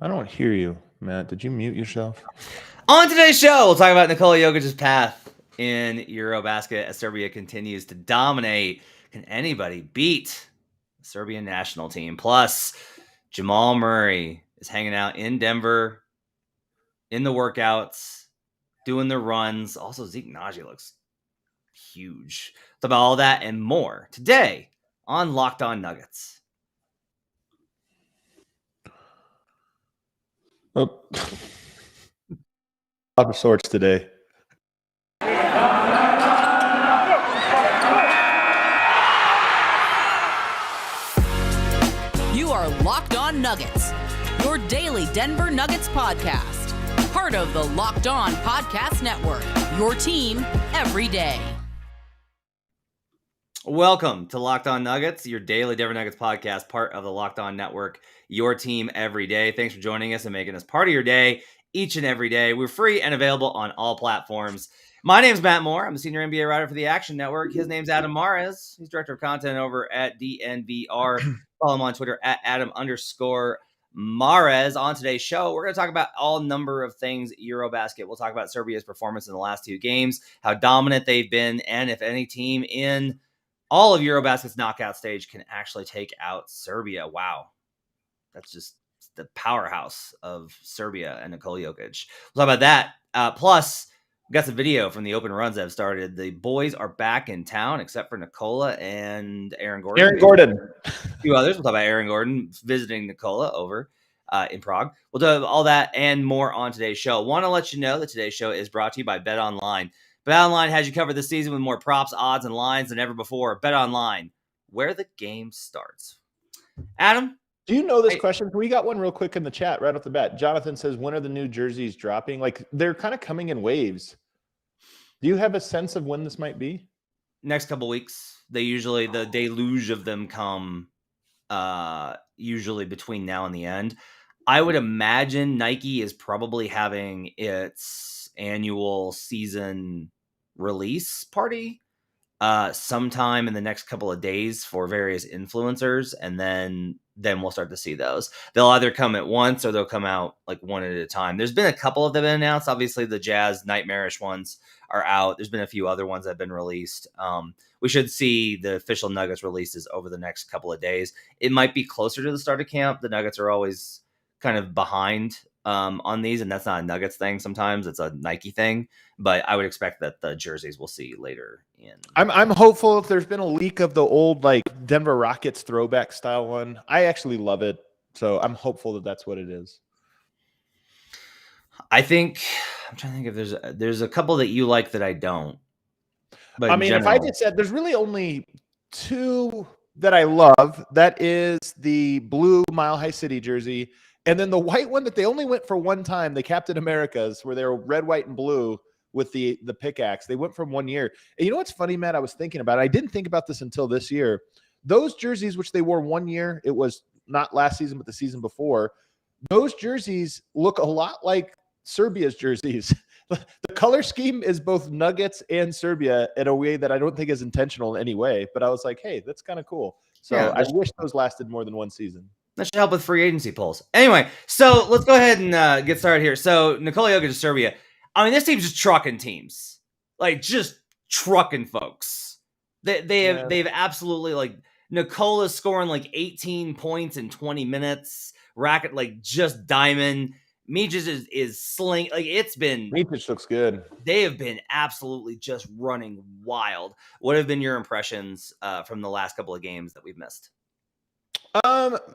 I don't hear you, Matt. Did you mute yourself? On today's show, we'll talk about Nikola Jokic's path in EuroBasket as Serbia continues to dominate. Can anybody beat the Serbian national team? Plus, Jamal Murray is hanging out in Denver in the workouts, doing the runs. Also, Zeke Nnaji looks huge. It's about all that and more today on Locked On Nuggets. Oh, lot of sorts today. You are Locked On Nuggets, your daily Denver Nuggets podcast. Part of the Locked On Podcast Network, your team every day. Welcome to Locked On Nuggets, your daily Denver Nuggets podcast, part of the Locked On Network, your team every day. Thanks for joining us and making us part of your day each and every day. We're free and available on all platforms. My name's Matt Moore. I'm a senior NBA writer for the Action Network. His name's Adam Mares. He's director of content over at DNVR. Follow him on Twitter at Adam_Mares. On today's show, we're going to talk about all number of things EuroBasket. We'll talk about Serbia's performance in the last two games, how dominant they've been, and if any team in all of EuroBasket's knockout stage can actually take out Serbia. Wow. That's just the powerhouse of Serbia and Nikola Jokic. We'll talk about that. Plus, we got some video from the open runs that have started. The boys are back in town, except for Nikola and Aaron Gordon. A few others. We'll talk about Aaron Gordon visiting Nikola over in Prague. We'll do all that and more on today's show. Want to let you know that today's show is brought to you by BetOnline. BetOnline has you covered this season with more props, odds, and lines than ever before. BetOnline, where the game starts. Adam? Do you know this question? We got one real quick in the chat right off the bat. Jonathan says, when are the new jerseys dropping? Like, they're kind of coming in waves. Do you have a sense of when this might be? Next couple weeks. They usually, the deluge of them come usually between now and the end. I would imagine Nike is probably having its annual season release party sometime in the next couple of days for various influencers, and then we'll start to see those. They'll either come at once or they'll come out like one at a time. There's been a couple of them announced. Obviously the Jazz nightmarish ones are out. There's been a few other ones that have been released. We should see the official Nuggets releases over the next couple of days. It might be closer to the start of camp. The Nuggets are always kind of behind on these, and that's not a Nuggets thing. Sometimes it's a Nike thing, but I would expect that the jerseys we'll see later in. I'm hopeful. If there's been a leak of the old like Denver Rockets throwback style one, I actually love it, so I'm hopeful that that's what it is. I'm trying to think if there's a couple that you like that I don't. But I mean, if I just said there's really only two that I love, that is the blue Mile High City jersey. And then the white one that they only went for one time, the Captain Americas, where they were red, white, and blue with the pickaxe. They went from 1 year. And you know what's funny, Matt? I was thinking about it. I didn't think about this until this year. Those jerseys, which they wore 1 year, it was not last season, but the season before, those jerseys look a lot like Serbia's jerseys. The color scheme is both Nuggets and Serbia in a way that I don't think is intentional in any way. But I was like, hey, that's kind of cool. So yeah, I wish those lasted more than one season. That should help with free agency polls. Anyway, so let's go ahead and get started here. So Nikola Jokic and Serbia. I mean, this team's just trucking teams, like just trucking folks. They've absolutely like Nikola's scoring like 18 points in 20 minutes. Racket like just diamond. Micic is sling. Like it's been. Micic looks good. They have been absolutely just running wild. What have been your impressions from the last couple of games that we've missed?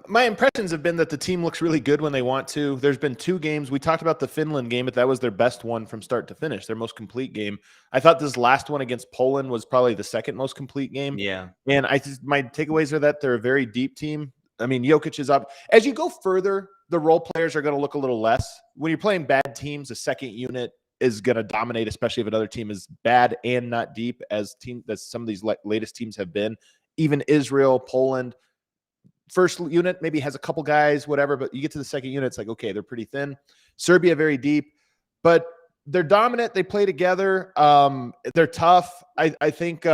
My impressions have been that the team looks really good when they want to. There's been two games. We talked about the Finland game, but that was their best one from start to finish, their most complete game. I thought this last one against Poland was probably the second most complete game. Yeah. And my takeaways are that they're a very deep team. I mean, Jokic is up. As you go further, the role players are going to look a little less. When you're playing bad teams, the second unit is going to dominate, especially if another team is bad and not deep as some of these latest teams have been. Even Israel, Poland. First unit maybe has a couple guys, whatever, but you get to the second unit, it's like, okay, they're pretty thin. Serbia, very deep, but they're dominant. They play together. They're tough. I think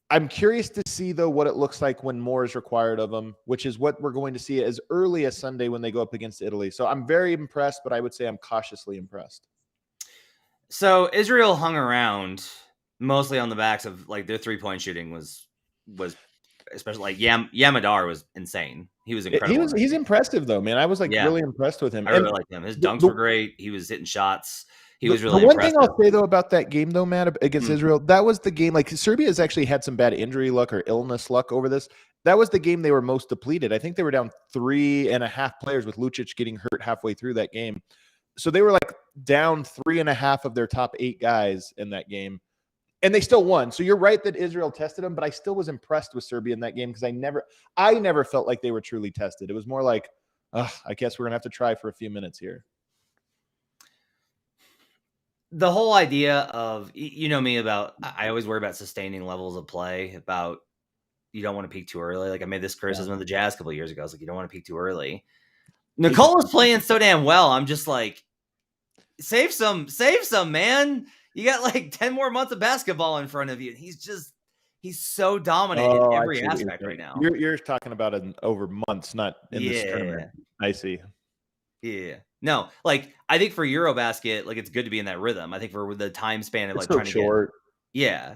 I'm curious to see, though, what it looks like when more is required of them, which is what we're going to see as early as Sunday when they go up against Italy. So I'm very impressed, but I would say I'm cautiously impressed. So Israel hung around mostly on the backs of like their 3-point shooting was especially like Yamadar was insane. He was incredible. He's impressive though, man. I was like really impressed with him. I really liked him. His dunks were great. He was hitting shots. He was really the one impressive. thing I'll say though about that game though, Matt, against Israel, that was the game. Like Serbia has actually had some bad injury luck or illness luck over this. That was the game they were most depleted. I think they were down 3.5 players with Lucic getting hurt halfway through that game. So they were like down 3.5 of their top 8 guys in that game. And they still won. So you're right that Israel tested them, but I still was impressed with Serbia in that game because I never felt like they were truly tested. It was more like, I guess we're going to have to try for a few minutes here. The whole idea of, you know me about, I always worry about sustaining levels of play, about you don't want to peak too early. Like I made this criticism of the Jazz a couple of years ago. I was like, you don't want to peak too early. Nikola's playing so damn well. I'm just like, save some, man. You got like 10 more months of basketball in front of you. He's so dominant in every aspect right now. You're talking about it over months, not in this tournament. I see. Yeah. No, like I think for EuroBasket, like it's good to be in that rhythm. I think for the time span of like trying to get. Yeah.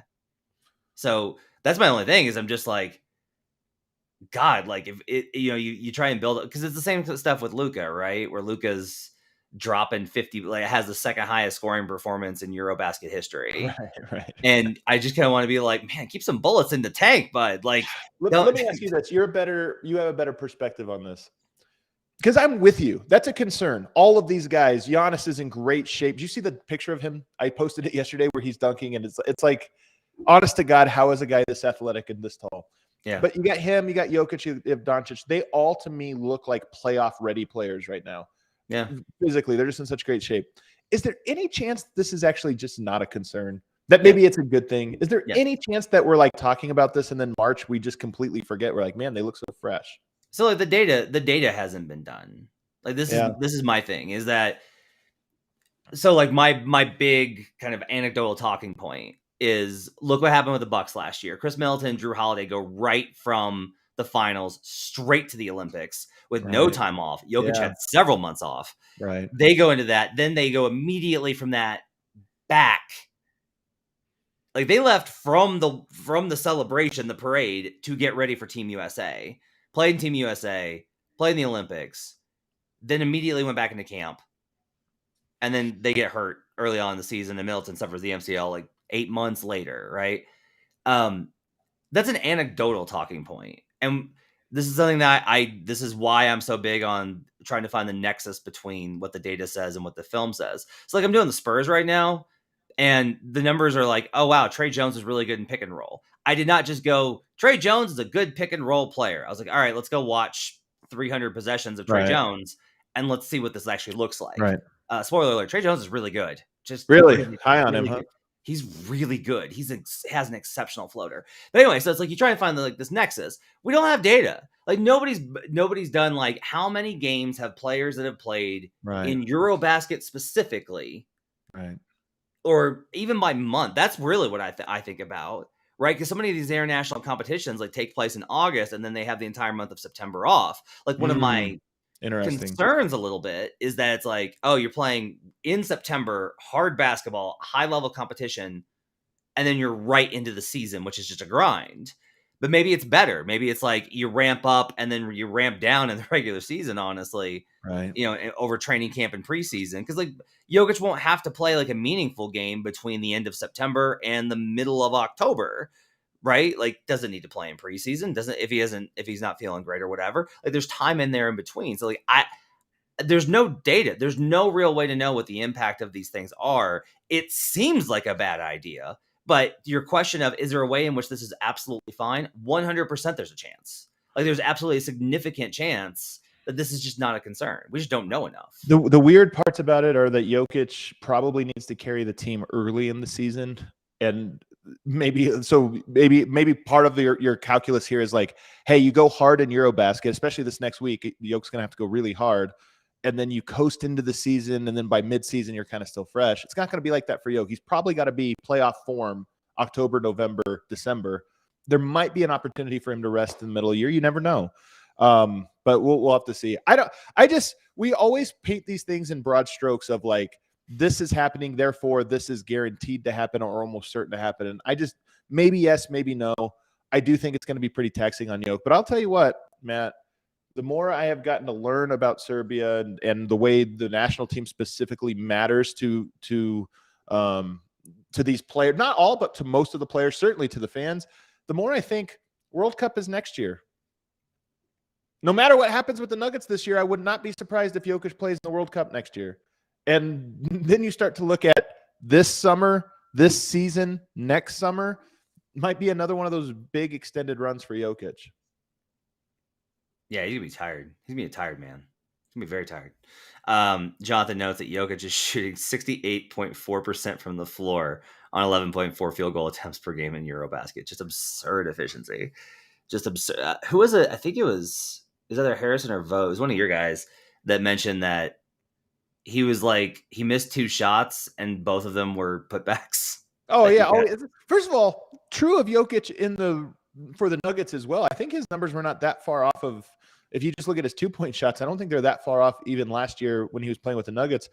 So that's my only thing is I'm just like, God, like if it, you try and build it because it's the same stuff with Luka, right? Where Luka's dropping 50, like has the second highest scoring performance in EuroBasket history. Right. And I just kind of want to be like, man, keep some bullets in the tank, bud. Like, let me ask you this: you have a better perspective on this. Because I'm with you. That's a concern. All of these guys, Giannis is in great shape. Do you see the picture of him? I posted it yesterday where he's dunking, and it's like, honest to God, how is a guy this athletic and this tall? Yeah. But you got him, you got Jokic, you have Doncic. They all, to me, look like playoff-ready players right now. Yeah. Physically, they're just in such great shape. Is there any chance this is actually just not a concern? That maybe it's a good thing? Is there any chance that we're like talking about this and then March we just completely forget? We're like, man, they look so fresh. So like the data hasn't been done. Like this is my thing is that. So like my big kind of anecdotal talking point is look what happened with the Bucks last year. Chris Middleton, Drew Holiday go right from the finals straight to the Olympics with no time off. Jokic had several months off. Right. They go into that. Then they go immediately from that back. Like they left from the celebration, the parade to get ready for Team USA. Played in Team USA, played in the Olympics, then immediately went back into camp. And then they get hurt early on in the season, and Middleton suffers the MCL like 8 months later, right? That's an anecdotal talking point. And this is something that this is why I'm so big on trying to find the nexus between what the data says and what the film says. So like I'm doing the Spurs right now, and the numbers are like, oh, wow, Trey Jones is really good in pick and roll. I did not just go, Trey Jones is a good pick and roll player. I was like, all right, let's go watch 300 possessions of Trey Jones, and let's see what this actually looks like. Right. Spoiler alert, Trey Jones is really good. Just really high on him, huh? He's really good. Has an exceptional floater. But anyway, so it's like you try to find this nexus. We don't have data. Like nobody's done like how many games have players that have played in EuroBasket specifically, right? Or even by month. That's really what I think about, right? Because so many of these international competitions like take place in August, and then they have the entire month of September off. Like one of my concerns a little bit is that it's like, oh, you're playing in September, hard basketball, high level competition, and then you're right into the season, which is just a grind. But maybe it's better. Maybe it's like you ramp up and then you ramp down in the regular season, honestly, right? Over training camp and preseason. Because like Jokic won't have to play like a meaningful game between the end of September and the middle of October. Right? Like doesn't need to play in preseason, if he's not feeling great or whatever. Like there's time in there in between. So like there's no data. There's no real way to know what the impact of these things are. It seems like a bad idea, but your question of is there a way in which this is absolutely fine? 100% there's a chance. Like there's absolutely a significant chance that this is just not a concern. We just don't know enough. The weird parts about it are that Jokic probably needs to carry the team early in the season. And maybe part of your calculus here is like, hey, you go hard in EuroBasket, especially this next week. Jokic's going to have to go really hard. And then you coast into the season. And then by midseason, you're kind of still fresh. It's not going to be like that for Jokic. He's probably got to be playoff form October, November, December. there might be an opportunity for him to rest in the middle of the year. You never know. But we'll have to see. We always paint these things in broad strokes of like, this is happening, therefore this is guaranteed to happen or almost certain to happen. And I just, maybe yes, maybe no. I do think it's going to be pretty taxing on Jokic. But I'll tell you what, Matt, the more I have gotten to learn about Serbia and the way the national team specifically matters to these players, not all, but to most of the players, certainly to the fans, the more I think World Cup is next year. No matter what happens with the Nuggets this year, I would not be surprised if Jokic plays in the World Cup next year. And then you start to look at this summer, this season, next summer, might be another one of those big extended runs for Jokic. Yeah, he's going to be tired. He's going to be a tired man. He's going to be very tired. Jonathan notes that Jokic is shooting 68.4% from the floor on 11.4 field goal attempts per game in EuroBasket. Just absurd efficiency. Just absurd. Who was it? I think it was either Harrison or Vo. It was one of your guys that mentioned that he was like, he missed 2 shots and both of them were putbacks. Oh, yeah. First of all, true of Jokic for the Nuggets as well. I think his numbers were not that far off of, if you just look at his 2-point shots, I don't think they're that far off even last year when he was playing with the Nuggets.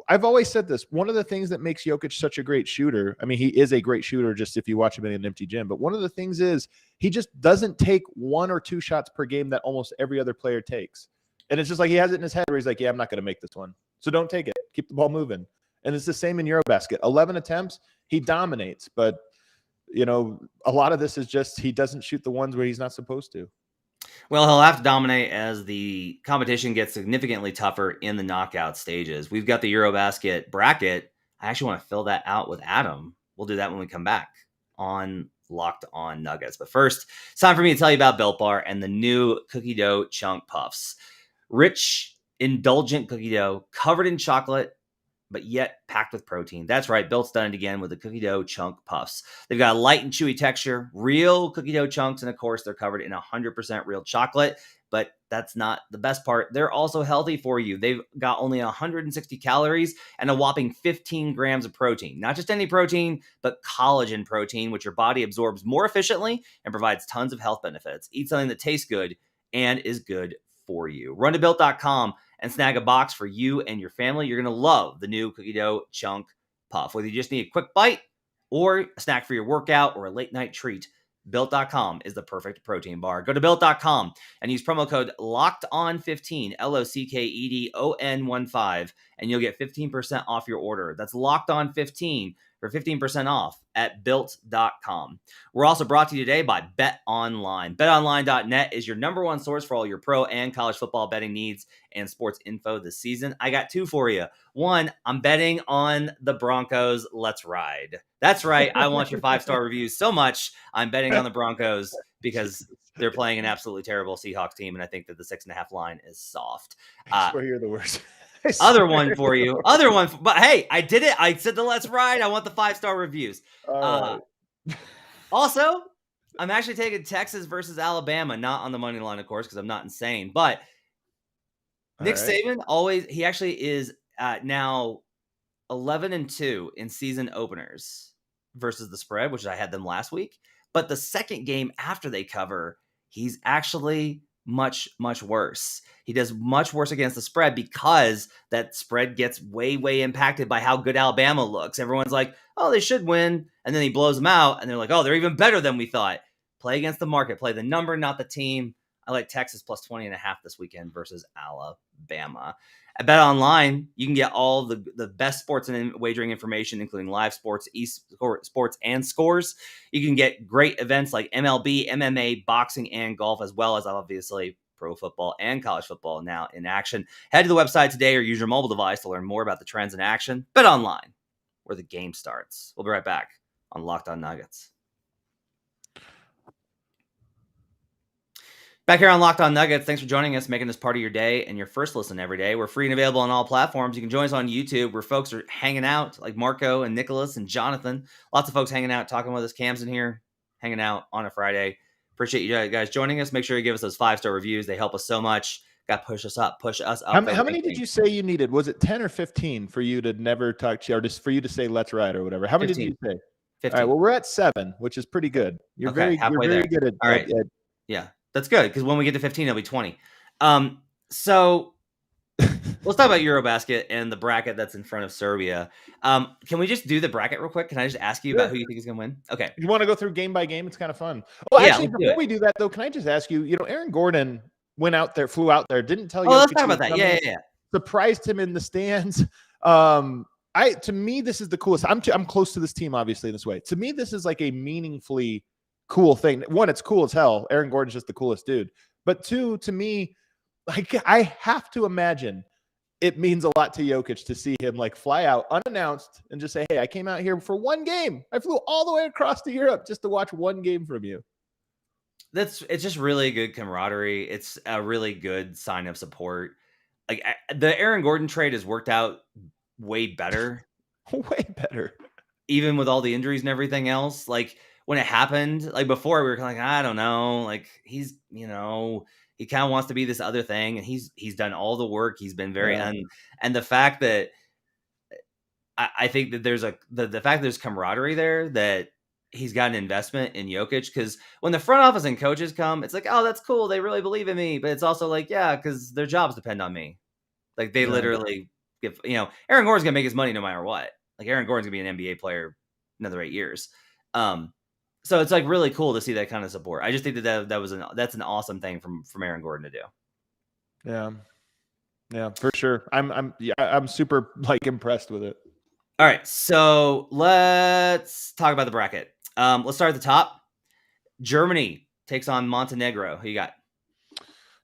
I've always said this. One of the things that makes Jokic such a great shooter, I mean, he is a great shooter just if you watch him in an empty gym, but one of the things is he just doesn't take 1 or 2 shots per game that almost every other player takes. And it's just like he has it in his head where he's like, yeah, I'm not going to make this one. So don't take it. Keep the ball moving. And it's the same in EuroBasket. 11 attempts, he dominates. But, you know, a lot of this is just he doesn't shoot the ones where he's not supposed to. Well, he'll have to dominate as the competition gets significantly tougher in the knockout stages. We've got the EuroBasket bracket. I actually want to fill that out with Adam. We'll do that when we come back on Locked On Nuggets. But first, it's time for me to tell you about Built Bar and the new cookie dough chunk puffs. Rich, indulgent cookie dough covered in chocolate, but yet packed with protein. That's right. Built's done it again with the cookie dough chunk puffs. They've got a light and chewy texture, real cookie dough chunks, and of course, they're covered in 100% real chocolate. But that's not the best part. They're also healthy for you. They've got only 160 calories and a whopping 15 grams of protein. Not just any protein, but collagen protein, which your body absorbs more efficiently and provides tons of health benefits. Eat something that tastes good and is good for you. Run to Built.com and snag a box for you and your family. You're going to love the new cookie dough chunk puff. Whether you just need a quick bite or a snack for your workout or a late night treat, Built.com is the perfect protein bar. Go to Built.com and use promo code LOCKEDON15, LOCKEDON15, and you'll get 15% off your order. That's LOCKEDON15 for 15% off at Built.com. We're also brought to you today by BetOnline. BetOnline.net is your number one source for all your pro and college football betting needs and sports info this season. I got 2 for you. 1, I'm betting on the Broncos. Let's ride. That's right. I want your 5-star reviews so much. I'm betting on the Broncos because they're playing an absolutely terrible Seahawks team, and I think that the 6.5 line is soft. I swear you're the worst. Other one for you. But hey, I did it. I said the let's ride. I want the 5-star reviews. Also, I'm actually taking Texas versus Alabama, not on the money line, of course, because I'm not insane. But Nick Saban he actually is now 11-2 in season openers versus the spread, which I had them last week. But the second game after they cover, he's actually much worse. He does much worse against the spread because that spread gets way impacted by how good Alabama looks. Everyone's like, oh, they should win. And then he blows them out. And they're like, oh, they're even better than we thought. Play against the market. Play the number, not the team. I like Texas plus 20.5 this weekend versus Alabama. At BetOnline, you can get all the best sports and wagering information, including live sports, esports, and scores. You can get great events like MLB, MMA, boxing, and golf, as well as obviously pro football and college football now in action. Head to the website today or use your mobile device to learn more about the trends in action. BetOnline, where the game starts. We'll be right back on Locked On Nuggets. Back here on Locked On Nuggets, thanks for joining us, making this part of your day and your first listen every day. We're free and available on all platforms. You can join us on YouTube where folks are hanging out, like Marco and Nicholas and Jonathan. Lots of folks hanging out, talking with us. Cam's in here, hanging out on a Friday. Appreciate you guys joining us. Make sure you give us those 5-star reviews. They help us so much. Got to push us up. How many did you say you needed? Was it 10 or 15 for you to never talk to you, or just for you to say let's ride or whatever? How many 15. did you say? 15. All right. Well, we're at 7, which is pretty good. You're Okay, halfway very there. good at. All right. Yeah, that's good because when we get to 15, it'll be 20. So let's talk about EuroBasket and the bracket that's in front of Serbia. Can we just do the bracket real quick? Can I just ask you about who you think is going to win? Okay. You want to go through game by game? It's kind of fun. Well, Yeah, actually, let's do before it. we do that, though, can I just ask you? Aaron Gordon flew out there, didn't tell you. Oh, let's talk about that. Yeah. Surprised him in the stands. To me, this is the coolest. I'm close to this team, obviously, in this way. To me, this is like a meaningfully cool thing. One, it's cool as hell. Aaron Gordon's just the coolest dude. But two, to me, like I have to imagine it means a lot to Jokic to see him like fly out unannounced and just say, "Hey, I came out here for one game. I flew all the way across to Europe just to watch one game from you." It's just really good camaraderie. It's a really good sign of support. Like the Aaron Gordon trade has worked out way better. Way better. Even with all the injuries and everything else. Like when it happened, like before we were kind of like, I don't know, like he's, he kind of wants to be this other thing, and he's done all the work. He's been very and the fact that I think that there's the fact that there's camaraderie there, that he's got an investment in Jokic, because when the front office and coaches come, it's like, oh, that's cool, they really believe in me, but it's also like, yeah, because their jobs depend on me. Like they literally give, Aaron Gordon's gonna make his money no matter what. Like Aaron Gordon's gonna be an NBA player another 8 years. So it's like really cool to see that kind of support. I just think that's an awesome thing from Aaron Gordon to do. Yeah, for sure. I'm super like impressed with it. All right, so let's talk about the bracket. Let's start at the top. Germany takes on Montenegro. Who you got?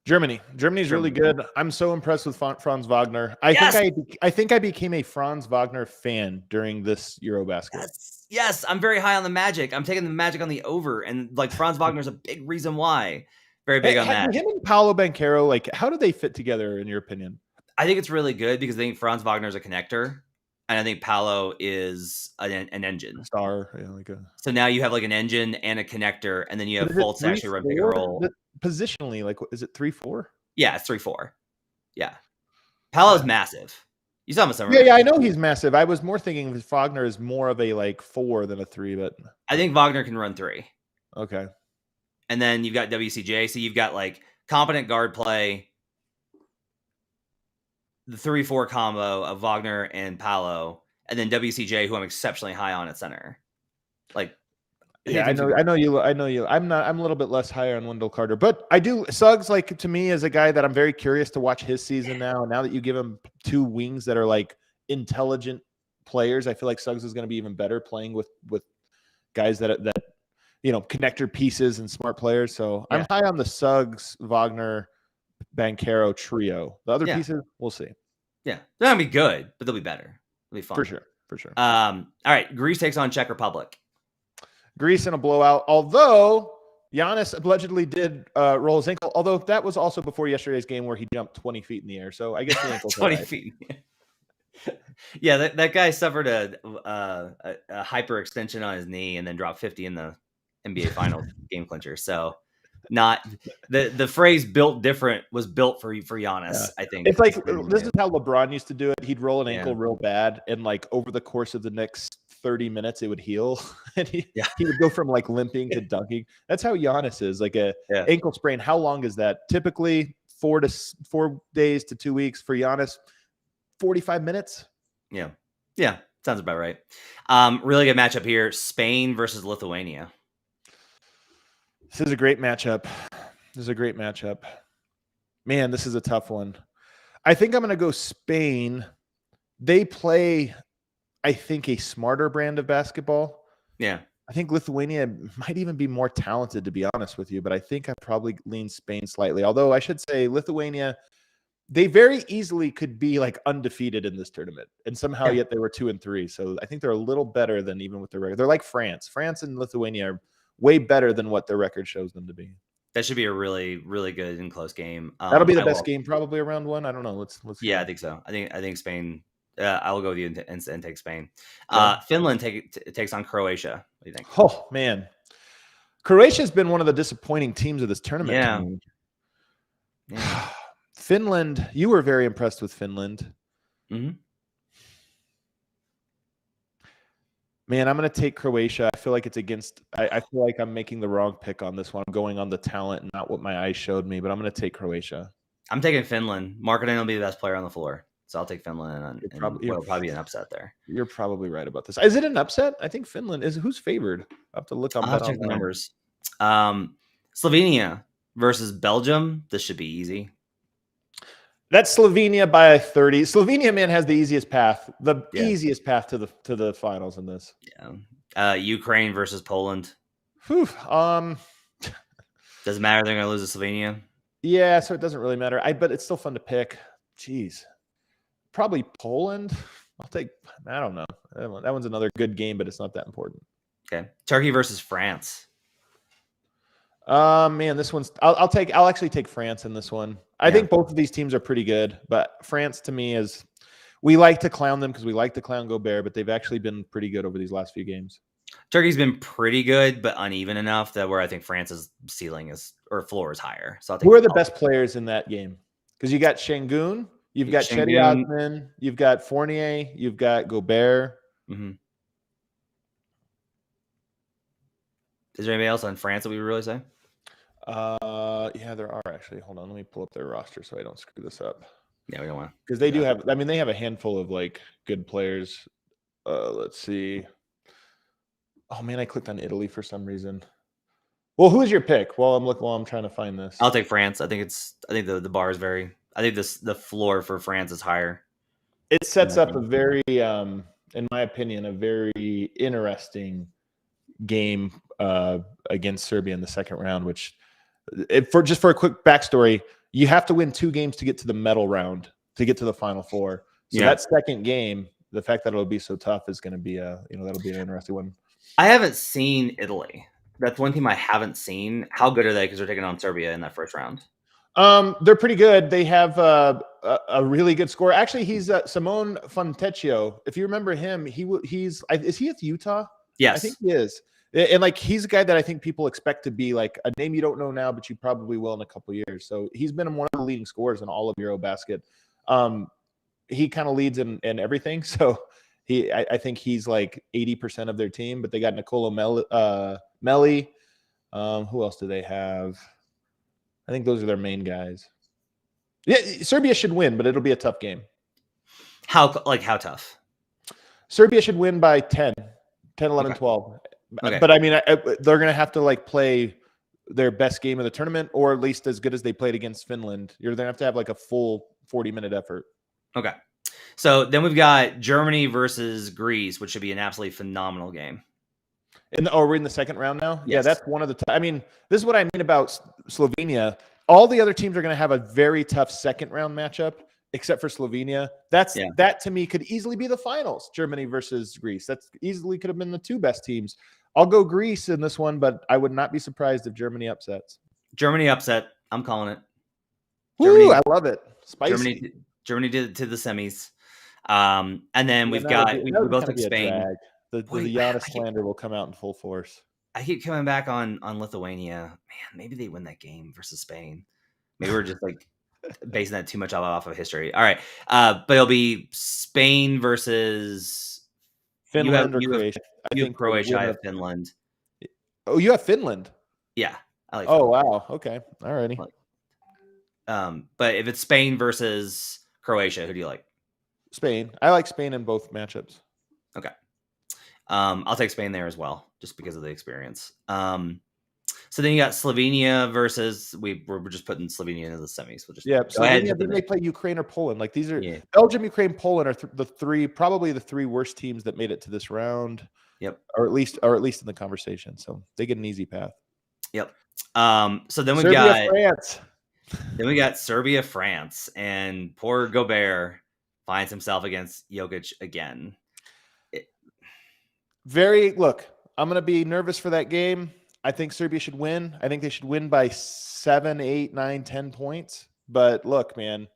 Germany's really good. I'm so impressed with Franz Wagner. I think I became a Franz Wagner fan during this EuroBasket. Yes, I'm very high on the Magic. I'm taking the Magic on the over, and like Franz Wagner's a big reason why. Very big on that. Him and Paolo Banchero, like, how do they fit together in your opinion? I think it's really good because I think Franz Wagner's a connector, and I think Paolo is an engine. Star, So now you have like an engine and a connector, and then you have Fultz actually run pick and roll. Positionally, like, is it 3-4? Yeah, it's 3-4. Yeah, Paolo's massive. You saw him at summer. Yeah, I know he's massive. I was more thinking Wagner is more of a like 4 than a 3, but I think Wagner can run 3. Okay. And then you've got WCJ, so you've got like competent guard play, the 3-4 combo of Wagner and Paolo, and then WCJ, who I'm exceptionally high on at center. Like, yeah, I know you. I'm a little bit less higher on Wendell Carter, but I do. Suggs, like, to me, is a guy that I'm very curious to watch his season now. And now that you give him 2 wings that are like intelligent players, I feel like Suggs is going to be even better playing with guys that connector pieces and smart players. So I'm high on the Suggs, Wagner, Banchero trio. The other pieces, we'll see. Yeah, they're gonna be good, but they'll be better. It'll be fun for sure. All right, Greece takes on Czech Republic. Greece in a blowout, although Giannis allegedly did roll his ankle, although that was also before yesterday's game where he jumped 20 feet in the air. So I guess the ankle's 20 feet. Yeah, that guy suffered a hyperextension on his knee and then dropped 50 in the NBA Finals game clincher. So not the phrase "built different" was built for Giannis. Yeah. I think it's like this is how LeBron used to do it. He'd roll an ankle real bad, and like over the course of the next 30 minutes, it would heal, and he would go from like limping to dunking. That's how Giannis is. Like a ankle sprain. How long is that? Typically 4 days to 2 weeks. For Giannis, 45 minutes. Yeah, sounds about right. Really good matchup here: Spain versus Lithuania. This is a great matchup. Man, this is a tough one. I think I'm going to go Spain. They play, I think, a smarter brand of basketball. Yeah. I think Lithuania might even be more talented, to be honest with you, but I think I probably lean Spain slightly. Although I should say Lithuania, they very easily could be like undefeated in this tournament, and somehow yet they were 2-3. So I think they're a little better than even with their record. They're like France. France and Lithuania are way better than what their record shows them to be. That should be a really, really good and close game. That'll be the best game probably around 1. I don't know. Let's. Yeah, I think so. I think Spain. I will go with you and take Spain. Finland takes on Croatia. What do you think? Oh man, Croatia's been one of the disappointing teams of this tournament. Yeah. Finland. You were very impressed with Finland. Mm-hmm. Man, I'm going to take Croatia. I feel like it's against – I feel like I'm making the wrong pick on this one. I'm going on the talent and not what my eyes showed me, but I'm going to take Croatia. I'm taking Finland. Markkanen will be the best player on the floor. So I'll take Finland, and it'll probably be an upset there. You're probably right about this. Is it an upset? I think Finland is. Who's favored? I have to look on. I'll check the numbers. Slovenia versus Belgium. This should be easy. That's Slovenia by 30. Slovenia, man, has the easiest path. Easiest path to the finals in this. Yeah. Ukraine versus Poland. Whew. Doesn't matter. They're going to lose to Slovenia. Yeah, so it doesn't really matter. But it's still fun to pick. Jeez. Probably Poland. I don't know. That one's another good game, but it's not that important. Okay. Turkey versus France. Man, this one's I'll actually take France in this one. I think both of these teams are pretty good, but France to me is, we like to clown them because we like to clown Gobert, but they've actually been pretty good over these last few games. Turkey's been pretty good, but uneven enough that where I think France's floor is higher. So who are the best players in that game? Because you got Şengün, you've got Cedi Osman, you've got Fournier, you've got Gobert. Mm-hmm. Is there anybody else on France that we would really say? Yeah, there are actually. Hold on, let me pull up their roster so I don't screw this up. Yeah, we don't want to. Because they do have. I mean, they have a handful of like good players. Let's see. Oh man, I clicked on Italy for some reason. Well, who is your pick? While I'm trying to find this. I'll take France. I think the bar is very. I think the floor for France is higher. It sets up a very, in my opinion, a very interesting game against Serbia in the second round. Which, for a quick backstory, you have to win 2 games to get to the medal round to get to the Final Four. So that second game, the fact that it'll be so tough is going to be that'll be an interesting one. I haven't seen Italy. That's one team I haven't seen. How good are they? Because they're taking on Serbia in that first round. They're pretty good. They have a really good scorer. Actually, he's Simone Fontecchio. If you remember him, is he at Utah? Yes, I think he is. And like he's a guy that I think people expect to be like a name you don't know now, but you probably will in a couple of years. So he's been one of the leading scorers in all of EuroBasket. He kind of leads in everything. So I think he's like 80% of their team. But they got Nikola Melli. Who else do they have? I think those are their main guys. Yeah, Serbia should win, but it'll be a tough game. How tough? Serbia should win by 10, 11, okay. 12. Okay. But I mean, they're going to have to like play their best game of the tournament, or at least as good as they played against Finland. You're going to have like a full 40-minute effort. Okay. So then we've got Germany versus Greece, which should be an absolutely phenomenal game. We're in the second round now? Yes. Yeah, that's one of the I mean, this is what I mean about Slovenia. All the other teams are going to have a very tough second round matchup, except for Slovenia. That to me could easily be the finals. Germany versus Greece. That easily could have been the 2 best teams. I'll go Greece in this one, but I would not be surprised if Germany upsets. Germany upset. I'm calling it. Woo, I love it. Spicy. Germany did it to the semis. And then we both took Spain. The Giannis slander will come out in full force. I keep coming back on Lithuania. Man, maybe they win that game versus Spain. Maybe we're just like basing that too much off of history. All right. But it'll be Spain versus Finland or Croatia. I think Croatia. I have Finland. Oh, you have Finland? Yeah. I like Finland. Wow. Okay. All righty. But if it's Spain versus Croatia, who do you like? Spain. I like Spain in both matchups. Okay. I'll take Spain there as well, just because of the experience. So then you got Slovenia versus we're just putting Slovenia into the semis. We'll just Slovenia. Then they play Ukraine or Poland. Like these are Belgium, Ukraine, Poland are probably the 3 worst teams that made it to this round. Yep, or at least in the conversation. So they get an easy path. Yep. So then we got France. Then we got Serbia, France, and poor Gobert finds himself against Jokic again. I'm going to be nervous for that game. I think Serbia should win. I think they should win by 7, 8, 9, 10 points. But look, man,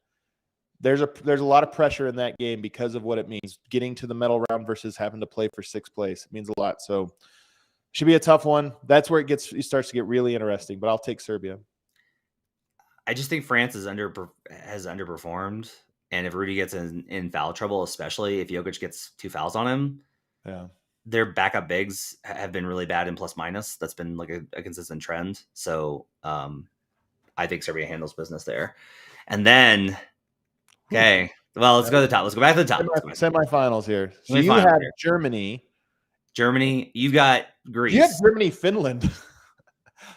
there's a lot of pressure in that game because of what it means. Getting to the medal round versus having to play for 6th place. It means a lot. So should be a tough one. That's where it starts to get really interesting. But I'll take Serbia. I just think France has underperformed. And if Rudy gets in foul trouble, especially if Jokic gets 2 fouls on him, their backup bigs have been really bad in plus minus. That's been like a consistent trend. So I think Serbia handles business there. And then, okay, well, let's go to the top. Let's go back to the top. Semifinals here. So you have Germany. Germany. You've got Greece. You have Germany, Finland.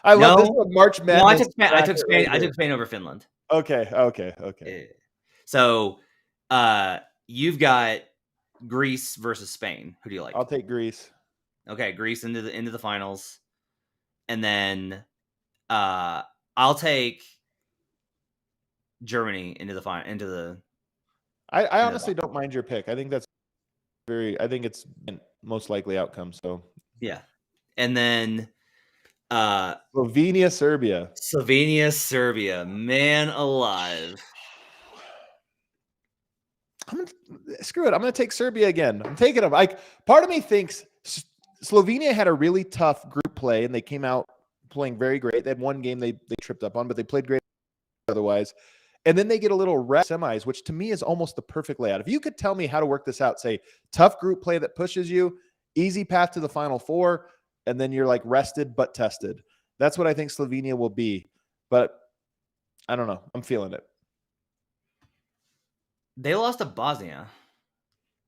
I love this one. March Madness. No, I took Spain. I took Spain over Finland. Okay. So you've got Greece versus Spain. Who do you like? I'll take Greece. Okay, Greece into the finals, and then I'll take Germany into the. I honestly don't mind your pick. I think that's I think it's most likely outcome. So yeah, and then Slovenia, Serbia, man alive. Screw it. I'm going to take Serbia again. I'm taking them. Like, part of me thinks Slovenia had a really tough group play, and they came out playing very great. They had one game they tripped up on, but they played great otherwise. And then they get a little rest semis, which to me is almost the perfect layout. If you could tell me how to work this out, say tough group play that pushes you, easy path to the Final Four, and then you're like rested but tested. That's what I think Slovenia will be. But I don't know. I'm feeling it. They lost to Bosnia.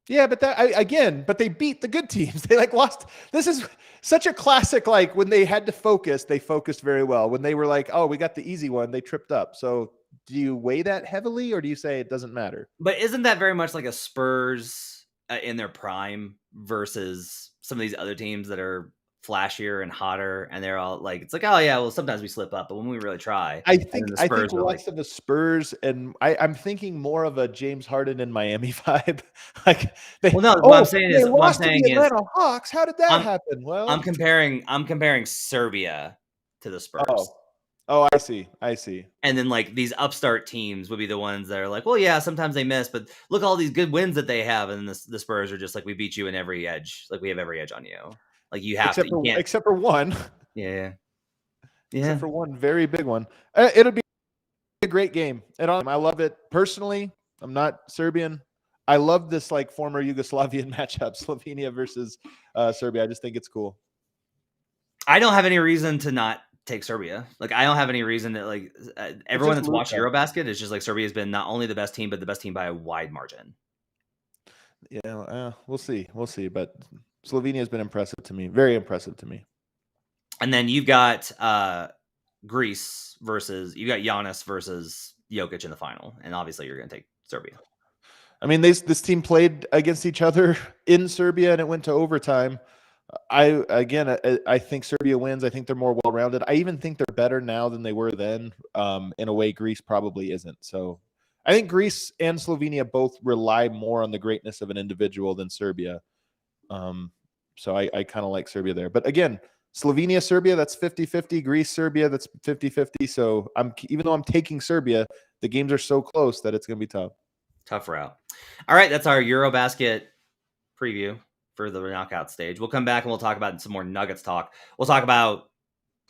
Yeah, but but they beat the good teams. They lost. This is such a classic. Like, when they had to focus, they focused very well. When they were like, oh, we got the easy one, they tripped up. So do you weigh that heavily, or do you say it doesn't matter? But isn't that very much like a Spurs in their prime versus some of these other teams that are flashier and hotter, and they're all like, it's like, oh yeah, well, sometimes we slip up, but when we really try, I think less of the Spurs, and I'm thinking more of a James Harden in Miami vibe. What I'm saying is, Atlanta Hawks. How did that happen? Well, I'm comparing Serbia to the Spurs. Oh, I see. And then like these upstart teams would be the ones that are like, well, yeah, sometimes they miss, but look at all these good wins that they have, and the Spurs are just like, we beat you in every edge, like we have every edge on you. Like you have except for one. Yeah. Except for one very big one. It'll be a great game. And I love it. Personally, I'm not Serbian. I love this like former Yugoslavian matchup, Slovenia versus Serbia. I just think it's cool. I don't have any reason to not take Serbia. Like, I don't have any reason that like everyone that's watched EuroBasket is just like, Serbia has been not only the best team, but the best team by a wide margin. Yeah, we'll see. But Slovenia has been impressive to me. Very impressive to me. And then you've got Greece you got Giannis versus Jokic in the final. And obviously you're going to take Serbia. I mean, this team played against each other in Serbia, and it went to overtime. I think Serbia wins. I think they're more well-rounded. I even think they're better now than they were then. In a way, Greece probably isn't. So I think Greece and Slovenia both rely more on the greatness of an individual than Serbia. So I kind of like Serbia there. But again, Slovenia, Serbia, that's 50-50. Greece, Serbia, that's 50-50. So even though I'm taking Serbia, the games are so close that it's going to be tough. Tough route. All right, that's our EuroBasket preview for the knockout stage. We'll come back and we'll talk about some more Nuggets talk. We'll talk about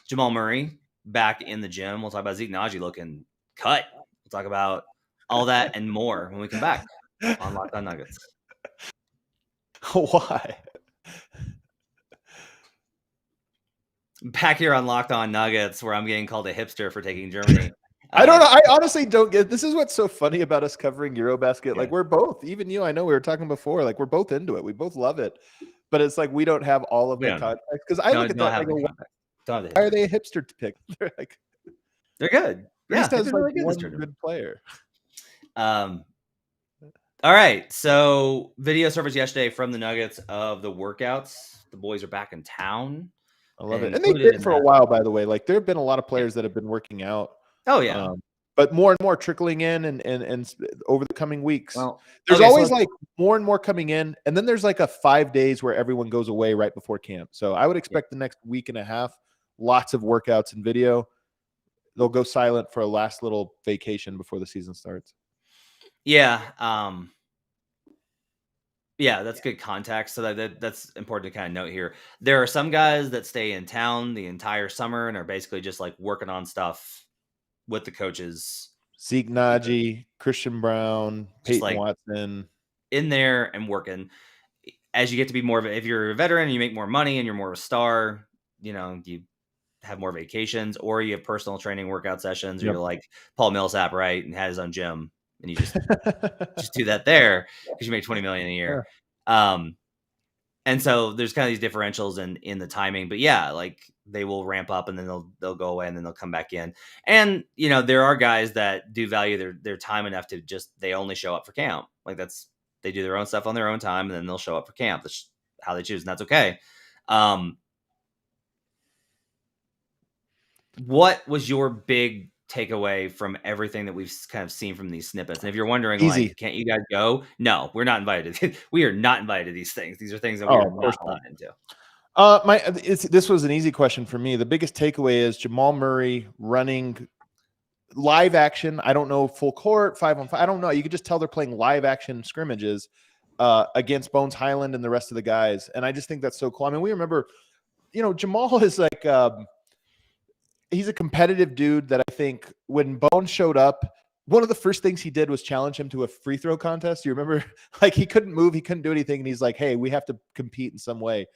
Jamal Murray back in the gym. We'll talk about Zeke Nnaji looking cut. We'll talk about all that and more when we come back on Locked On Nuggets. Why? Back here on Locked On Nuggets, where I'm getting called a hipster for taking Germany. I don't know. I honestly don't get. This is what's so funny about us covering EuroBasket. Yeah. Like, we're both, even you, I know we were talking before, like we're both into it. We both love it, but it's like we don't have all of the context. Because I look at that like, why are they a hipster to pick? They're like, they're good. Yeah, has like one good player. All right. So video surfaced yesterday from the Nuggets of the workouts. The boys are back in town. I love it. And they've been for a while, by the way. Like, there have been a lot of players that have been working out. Oh, yeah. But more and more trickling in and over the coming weeks. Well, there's always like more and more coming in. And then there's like a 5 days where everyone goes away right before camp. So I would expect the next week and a half, lots of workouts and video. They'll go silent for a last little vacation before the season starts. Yeah. Yeah, that's good context. So that's important to kind of note here. There are some guys that stay in town the entire summer and are basically just like working on stuff with the coaches. Zeke Nnaji, Christian Brown, Peyton Watson. In there and working. as you get to be more of if you're a veteran, you make more money and you're more of a star, you have more vacations, or you have personal training workout sessions, or you're like Paul Millsap, right? And had his own gym, and you just do that there because you make $20 million a year. And so there's kind of these differentials in the timing, but yeah, like they will ramp up and then they'll go away and then they'll come back in. And, there are guys that do value their time enough to they only show up for camp. Like they do their own stuff on their own time and then they'll show up for camp. That's how they choose. And that's okay. What was your big takeaway from everything that we've kind of seen from these snippets? And if you're wondering, like, can't you guys go? No, we're not invited. We are not invited to these things. These are things that we are not allowed into. This was an easy question for me. The biggest takeaway is Jamal Murray running live action. I don't know, full court, 5-on-5. I don't know. You could just tell they're playing live action scrimmages against Bones Hyland and the rest of the guys. And I just think that's so cool. I mean, we remember, Jamal is like, he's a competitive dude that I think when Bones showed up, one of the first things he did was challenge him to a free throw contest. You remember, like he couldn't move, he couldn't do anything. And he's like, hey, we have to compete in some way.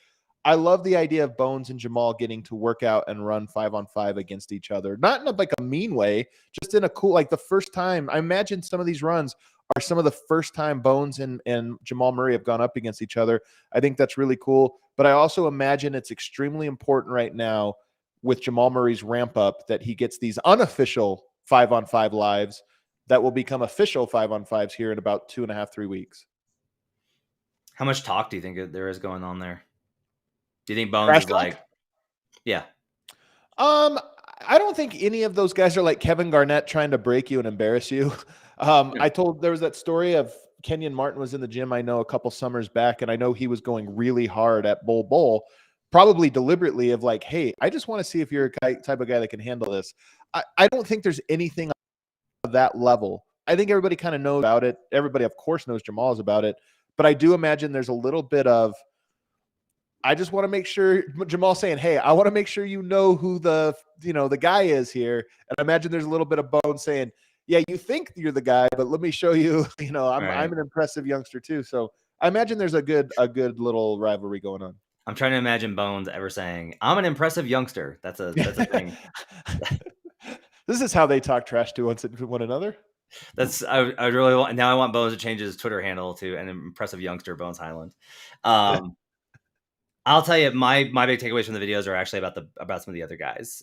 I love the idea of Bones and Jamal getting to work out and run 5-on-5 against each other. Not in a mean way, just in a cool, like the first time. I imagine some of these runs are some of the first time Bones and Jamal Murray have gone up against each other. I think that's really cool. But I also imagine it's extremely important right now with Jamal Murray's ramp up that he gets these unofficial 5-on-5 lives that will become official 5-on-5s here in about 2.5-3 weeks. How much talk do you think there is going on there? Do you think Bones is like, yeah? I don't think any of those guys are like Kevin Garnett trying to break you and embarrass you. There was that story of Kenyon Martin was in the gym, I know, a couple summers back, and I know he was going really hard at Bull, probably deliberately of like, hey, I just want to see if you're a type of guy that can handle this. I don't think there's anything of that level. I think everybody kind of knows about it. Everybody, of course, knows Jamal's about it. But I do imagine there's a little bit of, I just want to make sure, Jamal saying, hey, I want to make sure you know who the guy is here. And I imagine there's a little bit of Bones saying, yeah, you think you're the guy, but let me show you, I'm an impressive youngster too. So I imagine there's a good little rivalry going on. I'm trying to imagine Bones ever saying, I'm an impressive youngster. That's a thing. This is how they talk trash to one another. I really want, now I want Bones to change his Twitter handle to an impressive youngster, Bones Hyland. I'll tell you, my big takeaways from the videos are actually about some of the other guys.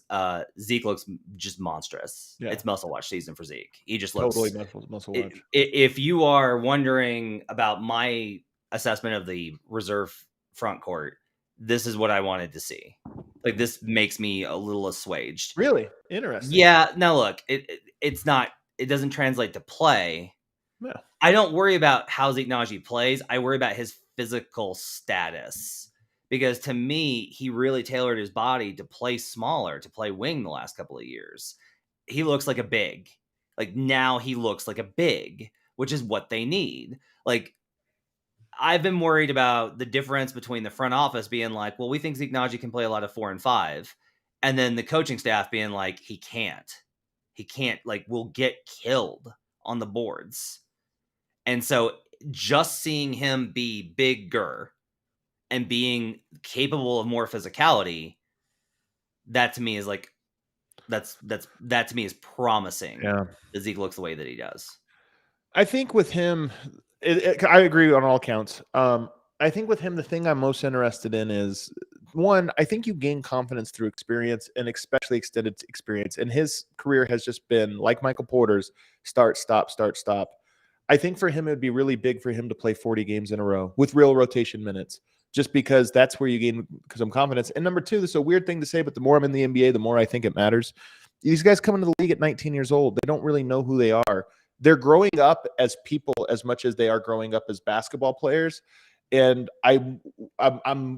Zeke looks just monstrous. Yeah. It's muscle watch season for Zeke. He just looks totally muscle watch. If you are wondering about my assessment of the reserve front court, this is what I wanted to see. Like, this makes me a little assuaged. Really? Interesting. Yeah. Now look, it doesn't translate to play. Yeah. I don't worry about how Zeke Nnaji plays. I worry about his physical status. Because to me, he really tailored his body to play smaller, to play wing the last couple of years. He looks like a big. Like, now he looks like a big, which is what they need. Like, I've been worried about the difference between the front office being like, well, we think Zeke Nnaji can play a lot of 4 and 5. And then the coaching staff being like, he can't, like, we'll get killed on the boards. And so just seeing him be bigger and being capable of more physicality, that to me is like, that to me is promising. Yeah. That Zeke looks the way that he does. I think with him, I agree on all counts. I think with him, the thing I'm most interested in is, one, I think you gain confidence through experience, and especially extended experience. And his career has just been like Michael Porter's: start, stop, start, stop. I think for him, it would be really big for him to play 40 games in a row with real rotation minutes, just because that's where you gain some confidence. And number two, this is a weird thing to say, but the more I'm in the NBA, the more I think it matters. These guys come into the league at 19 years old. They don't really know who they are. They're growing up as people as much as they are growing up as basketball players. And I'm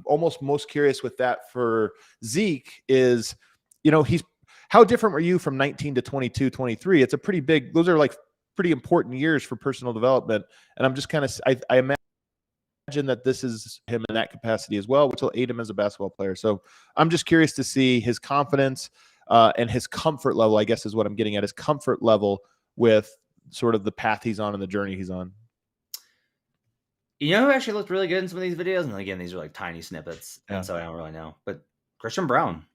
almost most curious with that for Zeke is, how different were you from 19 to 22, 23? It's a pretty big, those are like pretty important years for personal development. And I'm just kind of, I imagine that this is him in that capacity as well, which will aid him as a basketball player. So I'm just curious to see his confidence and his comfort level, I guess is what I'm getting at, his comfort level with sort of the path he's on and the journey he's on. You know who actually looked really good in some of these videos? And again, these are like tiny snippets, Yeah. and so I don't really know. But Christian Brown,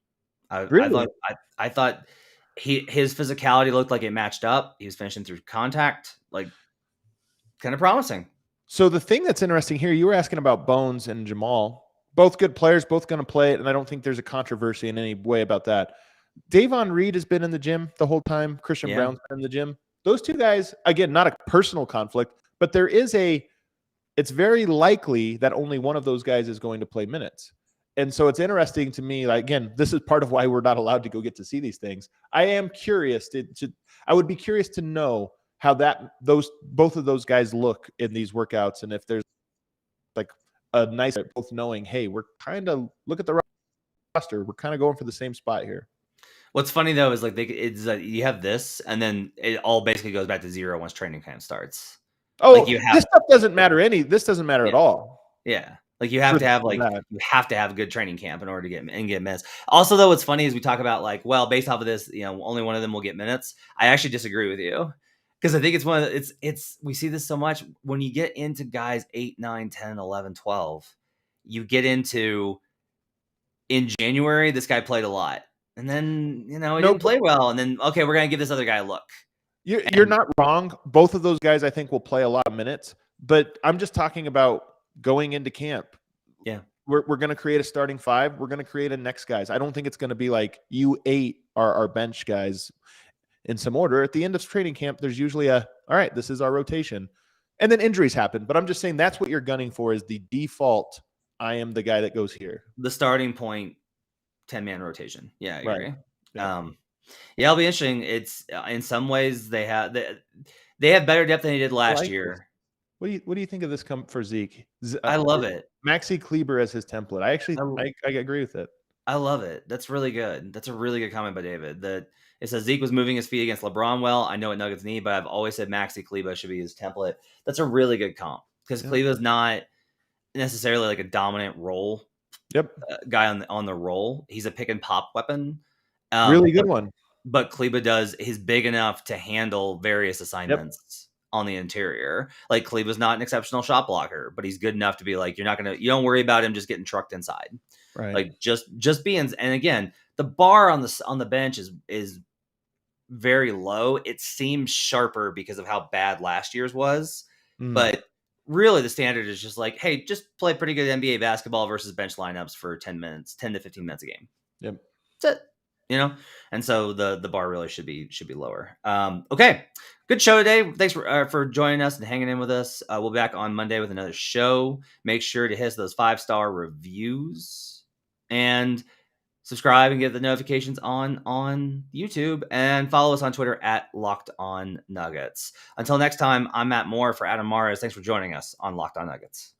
Really? I thought his physicality looked like it matched up. He was finishing through contact, like kind of promising. So the thing that's interesting here, you were asking about Bones and Jamal. Both good players, both going to play it, and I don't think there's a controversy in any way about that. Davon Reed has been in the gym the whole time. Christian Yeah. Brown's been in the gym. Those two guys, again, not a personal conflict, but it's very likely that only one of those guys is going to play minutes. And so it's interesting to me, like, again, this is part of why we're not allowed to go get to see these things. I am curious I would be curious to know how both of those guys look in these workouts, and if there's like a nice both knowing, hey, we're kind of look at the roster, we're kind of going for the same spot here. What's funny though is like you have this, and then it all basically goes back to zero once training camp starts. Oh, like this stuff doesn't matter This doesn't matter at all. Yeah. Like you have to have a good training camp in order to get minutes. Also, though, what's funny is we talk about like, well, based off of this, only one of them will get minutes. I actually disagree with you because I think it's one of it's we see this so much when you get into guys 8, 9, 10, 11, 12, you get into in January, this guy played a lot. And then, he didn't play well. And then, okay, we're going to give this other guy a look. You're not wrong. Both of those guys, I think, will play a lot of minutes. But I'm just talking about going into camp. Yeah. We're going to create a starting five. We're going to create a next guys. I don't think it's going to be like you 8 are our bench guys in some order. At the end of training camp, there's usually all right, this is our rotation. And then injuries happen. But I'm just saying that's what you're gunning for is the default. I am the guy that goes here. The starting point, 10-man rotation. Yeah, I agree. Right. Yeah. It'll be interesting. It's in some ways they have better depth than they did last year. What do you think of this for Zeke? I love it. Maxi Kleber as his template. I agree with it. I love it. That's really good. That's a really good comment by David. That it says Zeke was moving his feet against LeBron well. I know what Nuggets need, but I've always said Maxi Kleber should be his template. That's a really good comp because Kleber's not necessarily like a dominant role guy on the roll. He's a pick and pop weapon. Really good one. But Kleber he's big enough to handle various assignments on the interior. Like Kleber's not an exceptional shot blocker, but he's good enough to be like, you don't worry about him just getting trucked inside. Right. Like just being, and again, the bar on the bench is very low. It seems sharper because of how bad last year's was. But really the standard is just like, hey, just play pretty good NBA basketball versus bench lineups for 10 to 15 minutes a game. Yep. That's it. And so the bar really should be lower. Okay, good show today. Thanks for joining us and hanging in with us. We'll be back on Monday with another show. Make sure to hit those 5-star reviews and subscribe and get the notifications on YouTube, and follow us on Twitter at Locked On Nuggets. Until next time, I'm Matt Moore for Adam Mares. Thanks for joining us on Locked On Nuggets.